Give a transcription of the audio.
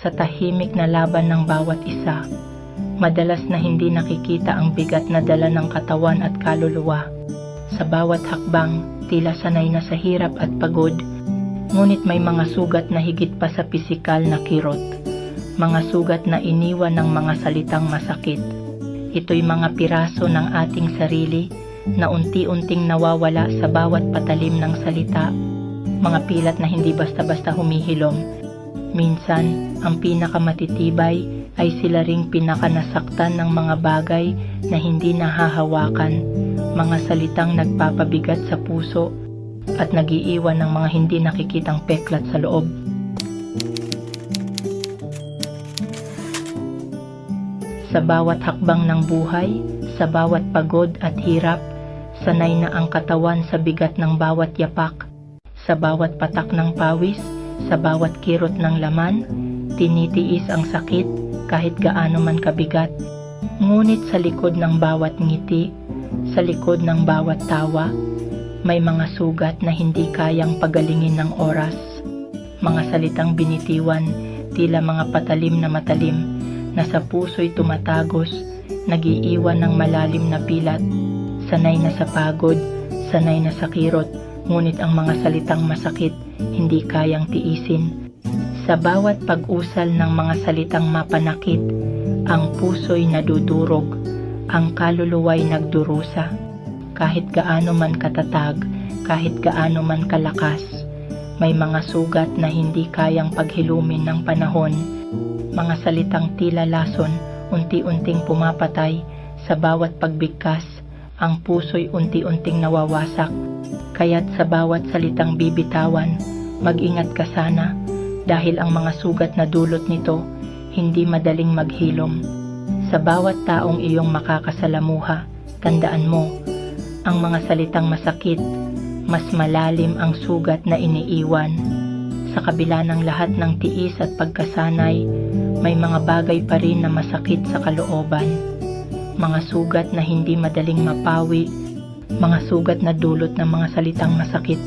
sa tahimik na laban ng bawat isa. Madalas na hindi nakikita ang bigat na dala ng katawan at kaluluwa. Sa bawat hakbang, tila sanay na sa hirap at pagod, ngunit may mga sugat na higit pa sa pisikal na kirot. Mga sugat na iniwan ng mga salitang masakit. Ito'y mga piraso ng ating sarili na unti-unting nawawala sa bawat patalim ng salita. Mga pilat na hindi basta-basta humihilom. Minsan, ang pinakamatitibay ay sila ring pinakanasaktan ng mga bagay na hindi nahahawakan, mga salitang nagpapabigat sa puso at nagiiwan ng mga hindi nakikitang peklat sa loob. Sa bawat hakbang ng buhay, sa bawat pagod at hirap, sanay na ang katawan sa bigat ng bawat yapak, sa bawat patak ng pawis, sa bawat kirot ng laman, tinitiis ang sakit kahit gaano man kabigat. Ngunit sa likod ng bawat ngiti, sa likod ng bawat tawa, may mga sugat na hindi kayang pagalingin ng oras. Mga salitang binitiwan, tila mga patalim na matalim, na sa puso'y tumatagos, nagiiwan ng malalim na pilat. Sanay na sa pagod, sanay na sa kirot, ngunit ang mga salitang masakit, hindi kayang tiisin. Sa bawat pag-usal ng mga salitang mapanakit, ang puso'y nadudurog, ang kaluluwa'y nagdurusa. Kahit gaano man katatag, kahit gaano man kalakas, may mga sugat na hindi kayang paghilumin ng panahon. Mga salitang tila lason, unti-unting pumapatay. Sa bawat pagbigkas, ang puso'y unti-unting nawawasak. Kaya't sa bawat salitang bibitawan, mag-ingat ka sana, dahil ang mga sugat na dulot nito, hindi madaling maghilom. Sa bawat taong iyong makakasalamuha, tandaan mo, ang mga salitang masakit, mas malalim ang sugat na iniiwan. Sa kabila ng lahat ng tiis at pagkasanay, may mga bagay pa rin na masakit sa kalooban. Mga sugat na hindi madaling mapawi, mga sugat na dulot ng mga salitang masakit.